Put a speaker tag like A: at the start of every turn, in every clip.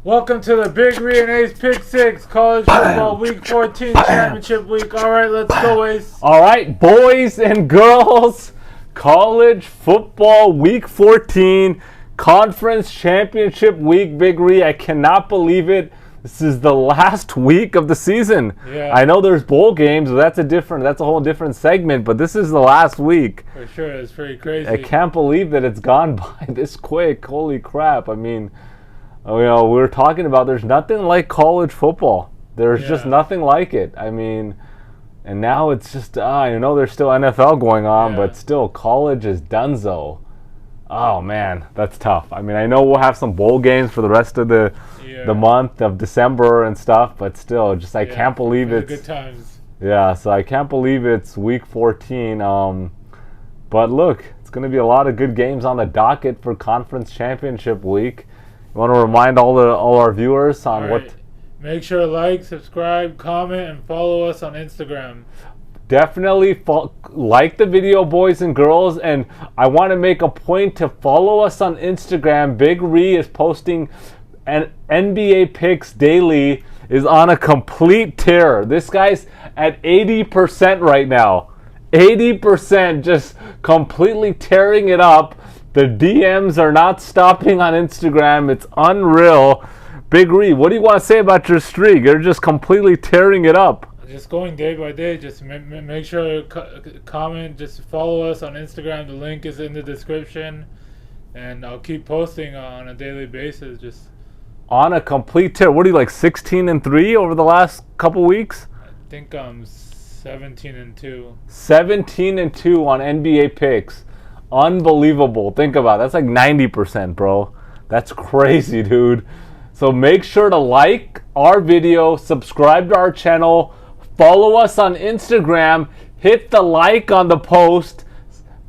A: Welcome to the Big Re and Ace Pick 6 College Football Week 14 Championship Week. All right, let's go, Ace.
B: All right, boys and girls, College Football Week 14 Conference Championship Week, Big Re. I cannot believe it. This is the last week of the season.
A: Yeah.
B: I know there's bowl games, but that's a whole different segment, but this is the last week.
A: For sure, it's pretty crazy.
B: I can't believe that it's gone by this quick. Holy crap. I mean, we were talking about there's nothing like college football. There's just nothing like it. I mean, and now it's just, there's still NFL going on, but still college is donezo. Oh, man, that's tough. I mean, I know we'll have some bowl games for the rest of the month of December and stuff, but still, just I can't believe it's
A: good times.
B: Yeah, so I can't believe it's week 14. But look, it's going to be a lot of good games on the docket for Conference Championship Week. You want to remind all our viewers on what?
A: Make sure to like, subscribe, comment, and follow us on Instagram.
B: Definitely like the video, boys and girls, and I want to make a point to follow us on Instagram. Big Re is posting an NBA picks daily, is on a complete tear. This guy's at 80% right now. 80%, just completely tearing it up. The DMs are not stopping on Instagram. It's unreal. Big Re, what do you want to say about your streak? You're just completely tearing it up.
A: Just going day by day. Just make sure to comment. Just follow us on Instagram. The link is in the description. And I'll keep posting on a daily basis. Just
B: on a complete tear. What are you, like 16-3 over the last couple weeks?
A: I think I'm 17-2.
B: 17-2 on NBA picks. Unbelievable. Think about it. That's like 90%, bro. That's crazy, dude. So make sure to like our video, subscribe to our channel, follow us on Instagram, hit the like on the post,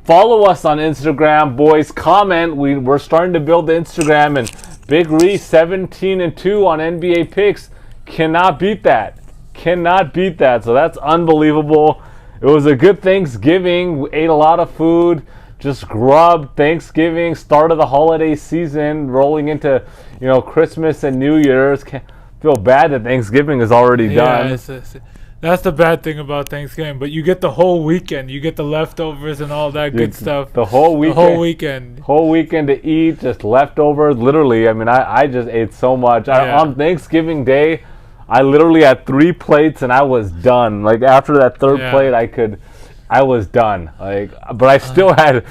B: follow us on Instagram, boys. Comment. We're starting to build the Instagram, and Big Re 17-2 on NBA picks. Cannot beat that. Cannot beat that. So that's unbelievable. It was a good Thanksgiving. We ate a lot of food. Just grub, Thanksgiving, start of the holiday season, rolling into, Christmas and New Year's. Feel bad that Thanksgiving is already done.
A: That's the bad thing about Thanksgiving. But you get the whole weekend. You get the leftovers and all that good stuff.
B: The whole weekend.
A: The whole weekend.
B: Whole weekend to eat, just leftovers. Literally, I mean, I just ate so much. On Thanksgiving Day, I literally had 3 plates and I was done. Like after that third plate, I was done. But I still had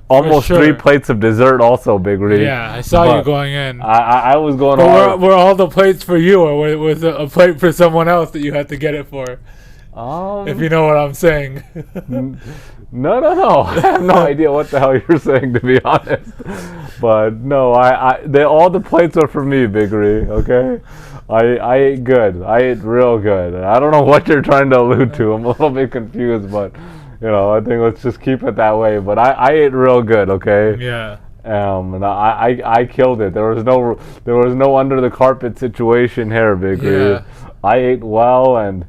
B: almost 3 plates of dessert also, Big Re.
A: Yeah, I saw you going in.
B: I was going
A: on. Were all the plates for you, or was it a plate for someone else that you had to get it for? If you know what I'm saying.
B: No. I have no idea what the hell you're saying, to be honest. But no, all the plates are for me, Big Re, okay? I ate good. I ate real good. I don't know what you're trying to allude to. I'm a little bit confused, but I think let's just keep it that way. But I ate real good, okay?
A: Yeah.
B: And I killed it. There was no under the carpet situation here, Big Re. I ate well, and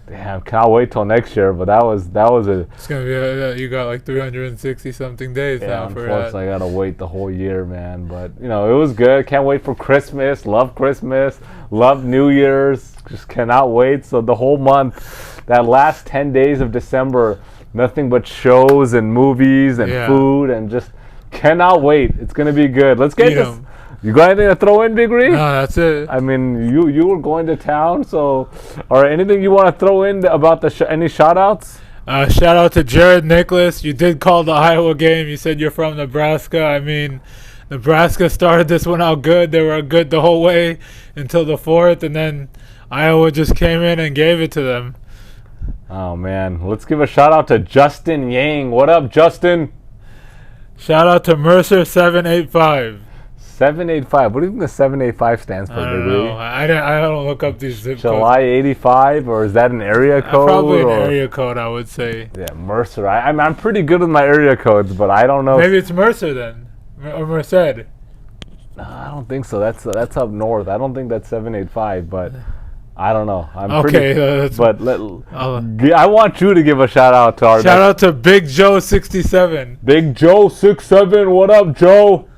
B: damn, can't wait till next year. But that was a.
A: It's gonna be you got like 360 something days now for that.
B: Unfortunately, I gotta wait the whole year, man. But it was good. Can't wait for Christmas. Love Christmas. Love New Year's. Just cannot wait. So the whole month, that last 10 days of December, nothing but shows and movies and food, and just cannot wait. It's gonna be good. Let's get this. You got anything to throw in, Big Re?
A: No, that's it.
B: I mean, you were going to town, so anything you want to throw in about any shout-outs?
A: Shout out to Jared Nicholas. You did call the Iowa game. You said you're from Nebraska. I mean, Nebraska started this one out good. They were good the whole way until the 4th, and then Iowa just came in and gave it to them.
B: Oh, man. Let's give a shout-out to Justin Yang. What up, Justin?
A: Shout out to Mercer 785.
B: 785. What do you think the 785 stands for,
A: I don't know. I don't look up these zip codes.
B: July 85, or is that an area code?
A: Probably an area code, I would say.
B: Yeah, Mercer. I'm pretty good with my area codes, but I don't know.
A: Maybe it's Mercer then, or Merced.
B: No, I don't think so. That's up north. I don't think that's 785, but I don't know. I want you to give a shout out to our.
A: Shout out to Big Joe 67.
B: Big Joe 67. What up, Joe?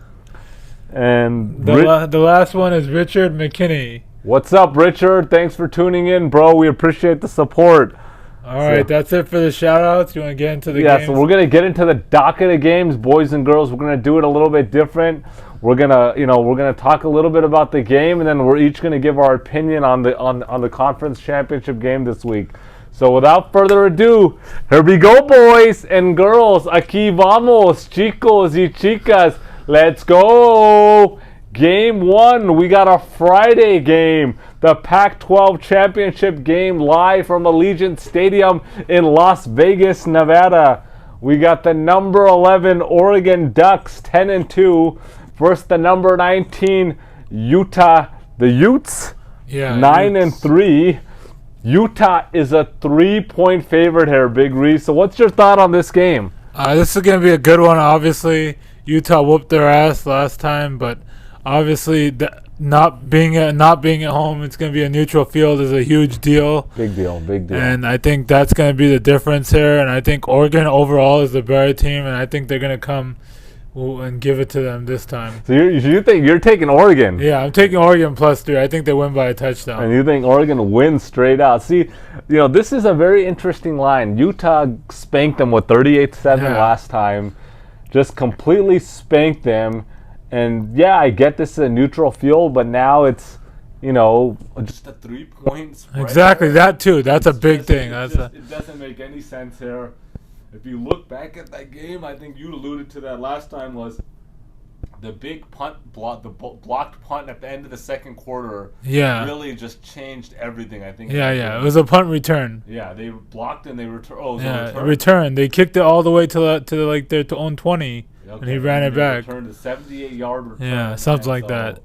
B: And
A: The last one is Richard McKinney.
B: what's up, Richard? Thanks for tuning in, bro. We appreciate the support.
A: All right, that's it for the shout-outs. You want to get into the games?
B: So we're going to get into the docket of games, boys and girls. We're going to do it a little bit different. We're going to talk a little bit about the game, and then we're each going to give our opinion on the conference championship game this week. So without further ado, here we go, boys and girls. Aquí vamos, chicos y chicas. Let's go. Game 1, we got a Friday game. The Pac-12 championship game live from Allegiant Stadium in Las Vegas, Nevada. We got the number 11 Oregon Ducks 10-2 versus the number 19 Utah, the Utes, 9-3. Utah is a 3-point favorite here, Big Reese. So what's your thought on this game?
A: This is going to be a good one. Obviously, Utah whooped their ass last time, but obviously not being at home, it's going to be a neutral field is a huge deal.
B: Big deal.
A: And I think that's going to be the difference here. And I think Oregon overall is the better team, and I think they're going to come and give it to them this time.
B: So you think you're taking Oregon?
A: Yeah, I'm taking Oregon +3. I think they win by a touchdown.
B: And you think Oregon wins straight out? See, this is a very interesting line. Utah spanked them with 38-7 last time, just completely spanked them. And yeah, I get this is a neutral field, but now it's, just a 3-point spread.
A: Exactly, that too. That's a big thing.
B: It doesn't make any sense here. If you look back at that game, I think you alluded to that last time, was the big blocked punt at the end of the second quarter.
A: Yeah,
B: really just changed everything. I think.
A: Yeah. It was a punt return.
B: Yeah, they blocked and they returned. Oh,
A: return. They kicked it all the way to their own 20. And he ran it back.
B: Returned a 78-yard return.
A: Yeah, something like that.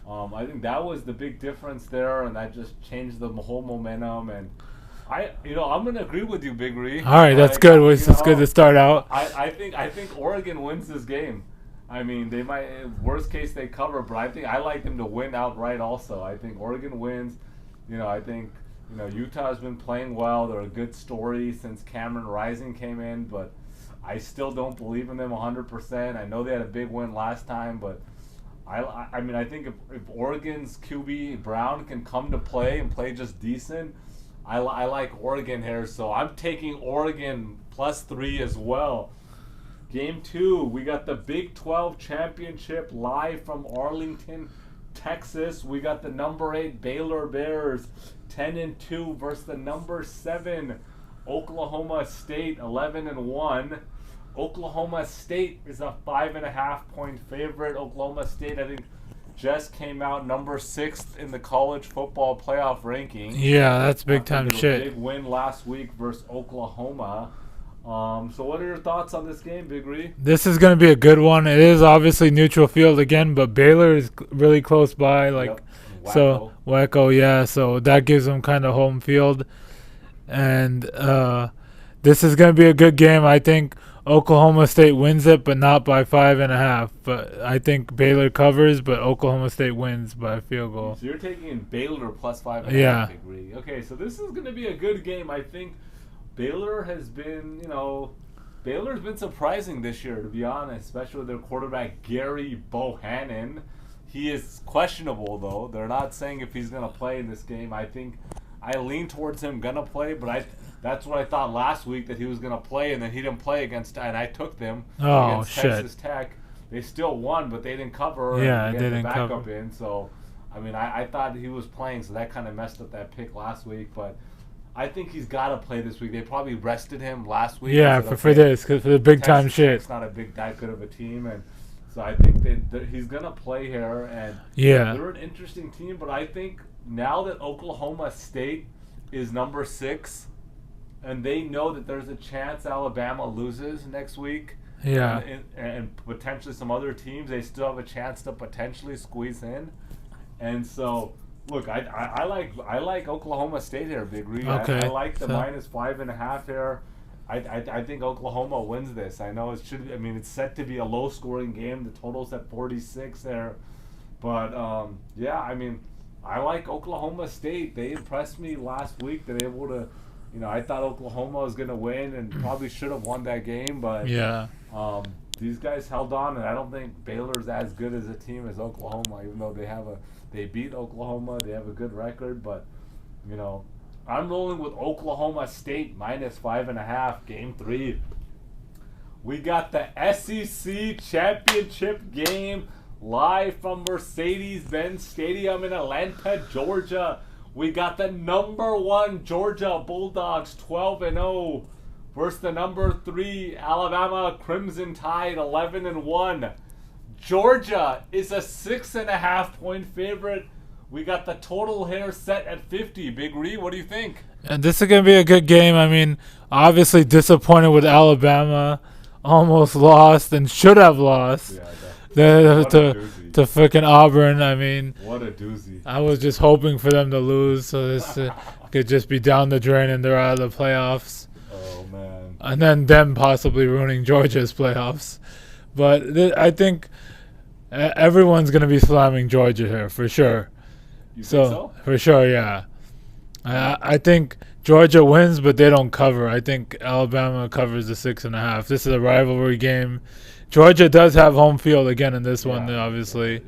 B: I think that was the big difference there, and that just changed the whole momentum. And I'm gonna agree with you, Big Ree.
A: All right, that's good. It's good to start out.
B: I think Oregon wins this game. I mean, they might, worst case they cover, but I think I like them to win outright. Also, I think Oregon wins. I think Utah has been playing well. They're a good story since Cameron Rising came in, but I still don't believe in them 100%. I know they had a big win last time, but I think if Oregon's QB Brown can come to play and play just decent, I like Oregon here. So I'm taking Oregon +3 as well. Game 2, we got the Big 12 championship live from Arlington, Texas. We got the number 8 Baylor Bears 10-2 versus the number 7 Oklahoma State 11-1. Oklahoma State is a 5.5-point favorite. Oklahoma State, I think, just came out number 6 in the college football playoff ranking.
A: Yeah, that's big time shit.
B: Big win last week versus Oklahoma. So what are your thoughts on this game, Big Ree?
A: This is going to be a good one. It is obviously neutral field again, but Baylor is really close by. Wacko, yeah. So that gives them kind of home field. And this is going to be a good game. I think Oklahoma State wins it, but not by 5.5. But I think Baylor covers, but Oklahoma State wins by a field goal.
B: So you're taking Baylor +5.5.
A: Yeah.
B: Big Ree. Okay, so this is going to be a good game. I think Baylor has been, Baylor's been surprising this year, to be honest, especially with their quarterback, Gary Bohannon. He is questionable, though. They're not saying if he's going to play in this game. I think I lean towards him going to play, but that's what I thought last week, that he was going to play, and then he didn't play and I took them against Texas Tech. They still won, but they didn't cover.
A: Yeah,
B: they
A: didn't
B: backup
A: cover.
B: in. So, I thought he was playing, so that kind of messed up that pick last week, but I think he's got to play this week. They probably rested him last week.
A: Yeah, for the big time shit.
B: It's not that good of a team, and so I think he's gonna play here. And they're an interesting team. But I think now that Oklahoma State is number 6, and they know that there's a chance Alabama loses next week.
A: Yeah,
B: and potentially some other teams, they still have a chance to potentially squeeze in, and so. Look, I like Oklahoma State here, Big Ree.
A: Okay.
B: I like the -5.5 here. I think Oklahoma wins this. I know it's set to be a low-scoring game. The total's at 46 there, but I like Oklahoma State. They impressed me last week. They're able to, I thought Oklahoma was going to win and probably should have won that game, but these guys held on, and I don't think Baylor's as good as a team as Oklahoma, even though they beat Oklahoma. They have a good record, but I'm rolling with Oklahoma State -5.5, game 3. We got the SEC championship game live from Mercedes-Benz Stadium in Atlanta, Georgia. We got the number 1 Georgia Bulldogs 12-0 versus the number 3 Alabama Crimson Tide 11-1. Georgia is a 6.5-point favorite. We got the total here set at 50. Big Ree, what do you think?
A: And this is going to be a good game. I mean, obviously disappointed with Alabama. Almost lost and should have lost to freaking Auburn. I mean,
B: what a doozy.
A: I was just hoping for them to lose so this could just be down the drain and they're out of the playoffs.
B: Oh, man.
A: And then them possibly ruining Georgia's playoffs. But I think everyone's going to be slamming Georgia here for sure.
B: You think so?
A: For sure, yeah. I think Georgia wins, but they don't cover. I think Alabama covers the 6.5. This is a rivalry game. Georgia does have home field again in this one, obviously,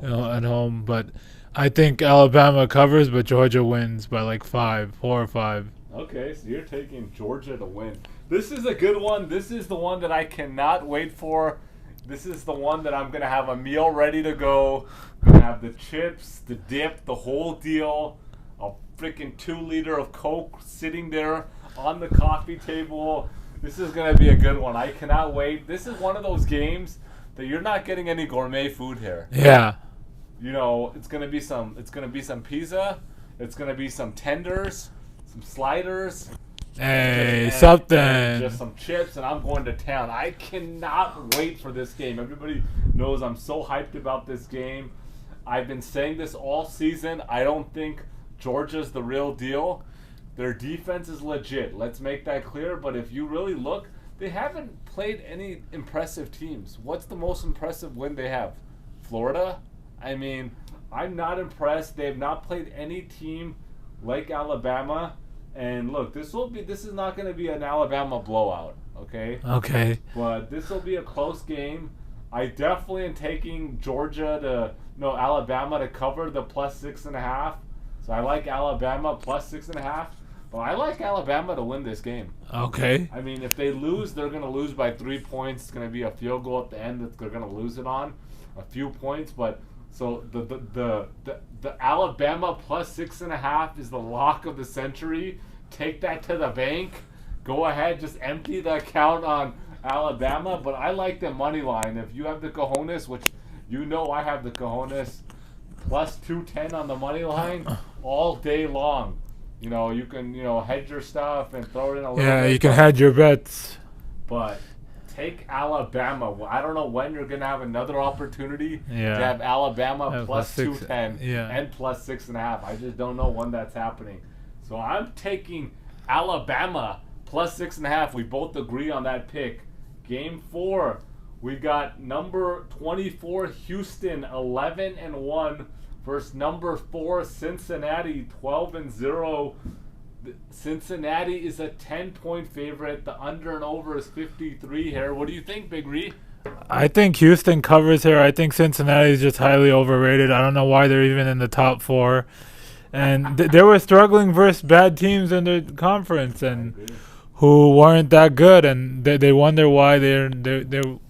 A: at home. But I think Alabama covers, but Georgia wins by like 4 or 5.
B: Okay, so you're taking Georgia to win. This is a good one. This is the one that I cannot wait for. This is the one that I'm going to have a meal ready to go. I'm going to have the chips, the dip, the whole deal. A freaking 2-liter of Coke sitting there on the coffee table. This is going to be a good one. I cannot wait. This is one of those games that you're not getting any gourmet food here.
A: Yeah.
B: It's going to be some pizza. It's going to be some tenders, some sliders.
A: Hey,
B: and
A: something.
B: Just some chips, and I'm going to town. I cannot wait for this game. Everybody knows I'm so hyped about this game. I've been saying this all season. I don't think Georgia's the real deal. Their defense is legit. Let's make that clear. But if you really look, they haven't played any impressive teams. What's the most impressive win they have? Florida? I mean, I'm not impressed. They have not played any team like Alabama. And look, this is not going to be an Alabama blowout, okay?
A: Okay.
B: But this will be a close game. I definitely am taking Alabama to cover the +6.5. So I like Alabama +6.5. But I like Alabama to win this game.
A: Okay.
B: I mean, if they lose, they're going to lose by 3 points. It's going to be a field goal at the end that they're going to lose it on, a few points. But so the Alabama +6.5 is the lock of the century. Take that to the bank. Go ahead, just empty the account on Alabama. But I like the money line. If you have the cojones, which I have the cojones, +210 on the money line all day long. You can hedge your stuff and throw it in a little bit.
A: Yeah, you can hedge your bets.
B: But take Alabama. I don't know when you're going to have another opportunity to have Alabama +210 and +6.5. I just don't know when that's happening. So I'm taking Alabama +6.5. We both agree on that pick. Game 4, we got number 24 Houston 11-1 versus number 4 Cincinnati 12-0. Cincinnati is a 10-point favorite. The under and over is 53 here. What do you think, Big Ree?
A: I think Houston covers here. I think Cincinnati is just highly overrated. I don't know why they're even in the top 4. And they were struggling versus bad teams in their conference and who weren't that good. And they wonder why they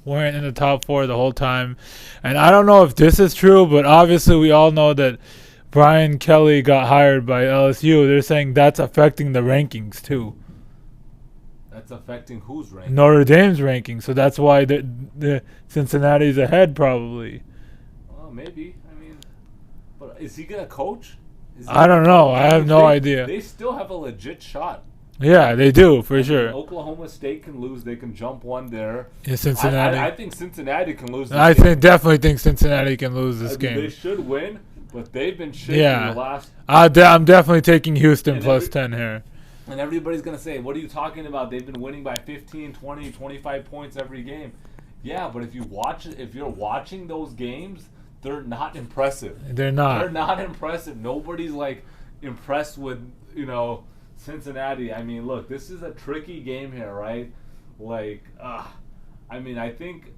A: weren't in the top 4 the whole time. And I don't know if this is true, but obviously we all know that Brian Kelly got hired by LSU. They're saying that's affecting the rankings too.
B: That's affecting whose rankings?
A: Notre Dame's ranking. So that's why the Cincinnati's ahead probably.
B: Well, maybe. I mean, but is he gonna coach?
A: I don't know. I have no idea.
B: They still have a legit shot.
A: Yeah, they do, for sure.
B: Oklahoma State can lose. They can jump one there.
A: Yeah, Cincinnati.
B: I think Cincinnati can lose this game.
A: Definitely think Cincinnati can lose this game.
B: They should win, but they've been shitty the last...
A: I'm definitely taking Houston +10 here.
B: And everybody's going to say, what are you talking about? They've been winning by 15, 20, 25 points every game. Yeah, but if you're watching those games, they're not impressive.
A: They're not.
B: They're not impressive. Nobody's impressed with, Cincinnati. I mean, look, this is a tricky game here, right? I mean, I think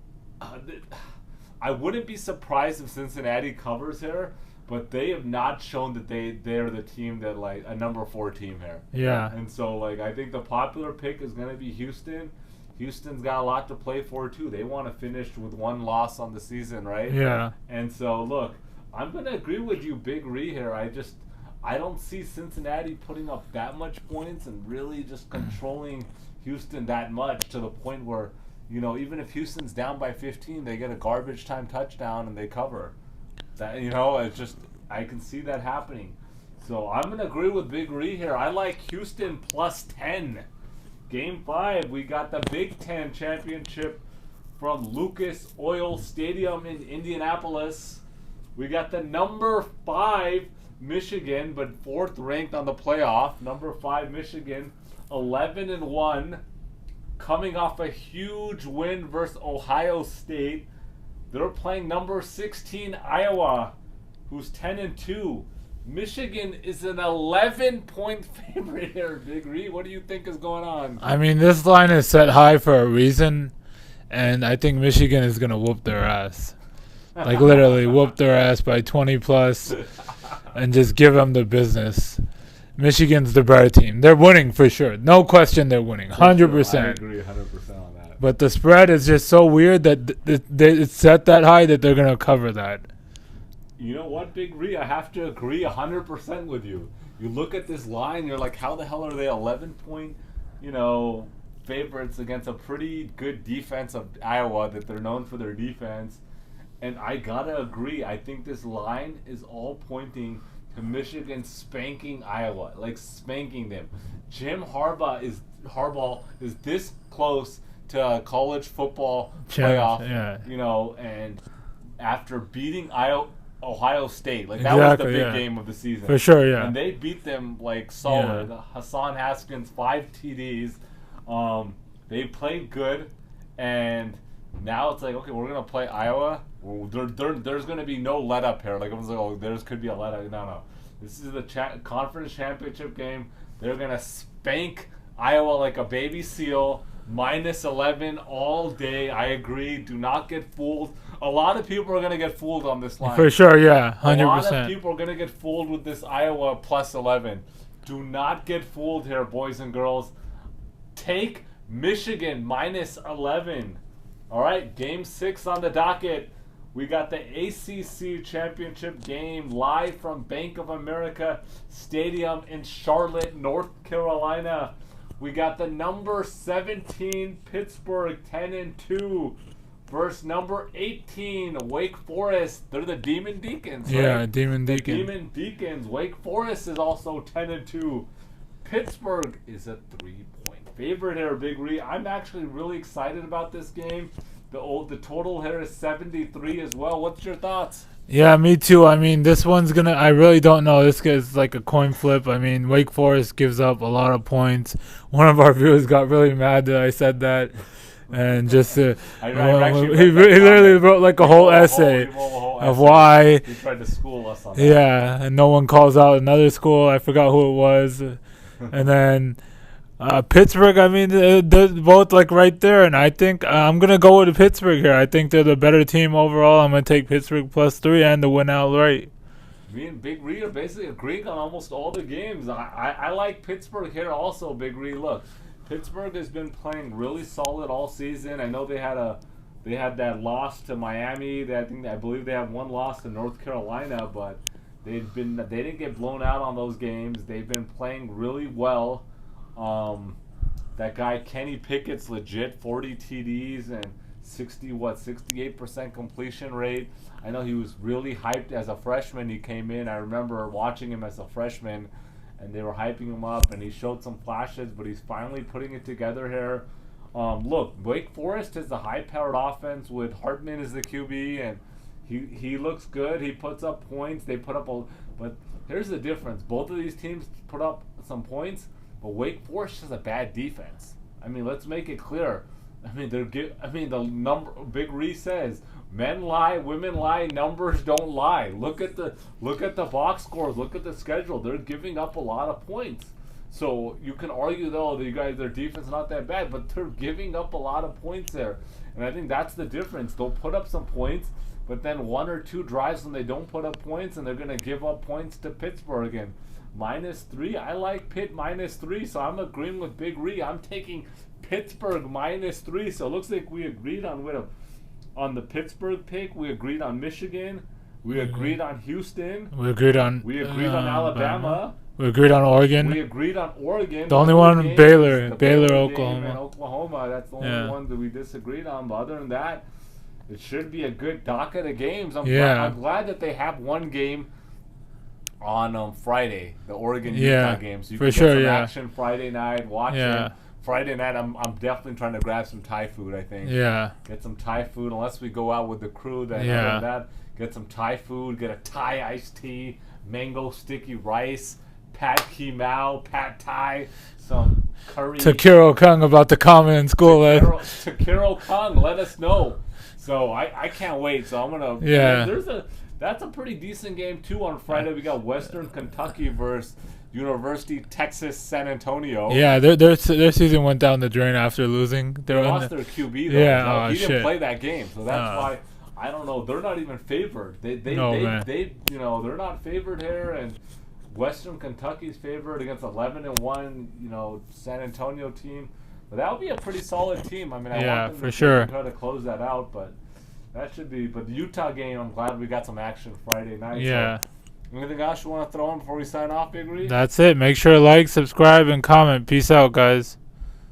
B: I wouldn't be surprised if Cincinnati covers here, but they have not shown that they're the team that, like, a number 4 team here.
A: Yeah.
B: And so, like, I think the popular pick is going to be Houston. Houston's got a lot to play for too. They want to finish with 1 loss on the season, right?
A: Yeah.
B: And so, look, I'm going to agree with you, Big Ree here. I don't see Cincinnati putting up that much points and really just controlling Houston that much to the point where, you know, even if Houston's down by 15, they get a garbage time touchdown and they cover. That, you know, it's just, I can see that happening. So I'm going to agree with Big Ree here. I like Houston plus 10. Game 5, we got the Big Ten championship from Lucas Oil Stadium in Indianapolis. We got the number 5 Michigan, but 4th ranked on the playoff. Number 5 Michigan, 11-1, coming off a huge win versus Ohio State. They're playing number 16 Iowa, who's 10-2. Michigan is an 11-point favorite here, Big Ree. What do you think is going on?
A: I mean, this line is set high for a reason, and I think Michigan is going to whoop their ass. Like, literally whoop their ass by 20 plus and just give them the business. Michigan's the better team. They're winning for sure. No question they're winning. 100%.
B: I agree 100% on that.
A: But the spread is just so weird that it's set that high that they're going to cover that.
B: You know what, Big Ree? I have to agree 100% with you. You look at this line, you're like, how the hell are they 11-point, favorites against a pretty good defense of Iowa that they're known for their defense? And I gotta agree. I think this line is all pointing to Michigan spanking Iowa, like spanking them. Jim Harbaugh is this close to a college football playoff, and after beating Ohio State, like that was the big game of the season
A: for sure, yeah.
B: And they beat them like solid. Yeah. Hassan Haskins 5 TDs. They played good, and now it's like, okay, we're gonna play Iowa. There's gonna be no let up here. Like, I was like, oh, there's could be a let up. No. This is the conference championship game. They're gonna spank Iowa like a baby seal. -11 all day. I agree. Do not get fooled. A lot of people are going to get fooled on this line.
A: For sure, yeah. 100%.
B: A lot of people are going to get fooled with this Iowa plus 11. Do not get fooled here, boys and girls. Take Michigan -11. All right, game 6 on the docket. We got the ACC championship game live from Bank of America Stadium in Charlotte, North Carolina. We got the number 17 Pittsburgh 10-2 versus number 18 Wake Forest. They're the Demon Deacons, right?
A: Yeah, Demon Deacons.
B: Demon Deacons. Wake Forest is also 10-2. Pittsburgh is a 3-point favorite here, Big Ree. I'm actually really excited about this game. The total here is 73 as well. What's your thoughts?
A: Yeah, me too. I mean, this one's going to – I really don't know. This is like a coin flip. I mean, Wake Forest gives up a lot of points. One of our viewers got really mad that I said that. And just he literally wrote like a whole essay of why.
B: He tried to school us on that.
A: Yeah, and no one calls out another school. I forgot who it was. And then Pittsburgh, I mean, they're both like right there. And I think I'm going to go with Pittsburgh here. I think they're the better team overall. I'm going to take Pittsburgh +3 and the win outright.
B: Me and Big Ree are basically agreeing on almost all the games. I like Pittsburgh here also, Big Ree. Look, Pittsburgh has been playing really solid all season. I know they had that loss to Miami. I believe they have one loss to North Carolina, but they didn't get blown out on those games. They've been playing really well. That guy Kenny Pickett's legit, 40 TDs and 68% completion rate. I know he was really hyped as a freshman. He came in. I remember watching him as a freshman, and they were hyping him up, and he showed some flashes, but he's finally putting it together here. Look, Wake Forest is a high-powered offense with Hartman as the QB, and he looks good. He puts up points. They put up but here's the difference. Both of these teams put up some points, but Wake Forest has a bad defense. I mean, let's make it clear. I mean, the number. Big Ree says, men lie, women lie, numbers don't lie. Look at the box scores. Look at the schedule. They're giving up a lot of points. So you can argue though that you guys, their defense is not that bad, but they're giving up a lot of points there, and I think that's the difference. They'll put up some points, but then 1 or 2 drives when they don't put up points, and they're gonna give up points to Pittsburgh again. -3. I like Pitt -3, so I'm agreeing with Big Ree. I'm taking Pittsburgh -3. So it looks like we agreed on the Pittsburgh pick. We agreed on Michigan. We agreed on Houston.
A: We agreed on.
B: We agreed on Alabama.
A: We agreed on Oregon.
B: We agreed on Oregon.
A: The only one,
B: games,
A: Baylor.
B: the
A: Baylor,
B: game
A: Oklahoma.
B: and Oklahoma. That's the only one that we disagreed on. But other than that, it should be a good docket of games. I'm glad that they have one game on Friday, the Oregon-Utah game. So you can get some action Friday night, watch it. Friday night, I'm definitely trying to grab some Thai food, I think.
A: Yeah.
B: Get some Thai food, unless we go out with the crew. Then other than that, get some Thai food, get a Thai iced tea, mango sticky rice, pad ki mao, pad Thai, some curry.
A: Takiro Kung about to comment in school.
B: Takiro Kung, let us know. So I can't wait. So I'm going to... That's a pretty decent game, too, on Friday. We got Western Kentucky versus University Texas San Antonio.
A: Yeah, their season went down the drain after losing.
B: They lost their QB, though.
A: Yeah,
B: he didn't play that game, so that's why, I don't know. They're not even favored. They they're not favored here, and Western Kentucky's favored against 11-1, San Antonio team. But that would be a pretty solid team. I mean, I want them to try to close that out, but that should be. But the Utah game, I'm glad we got some action Friday night.
A: Yeah.
B: So, anything else you want to throw in before we sign off, Big Reed?
A: That's it. Make sure to like, subscribe, and comment. Peace out, guys.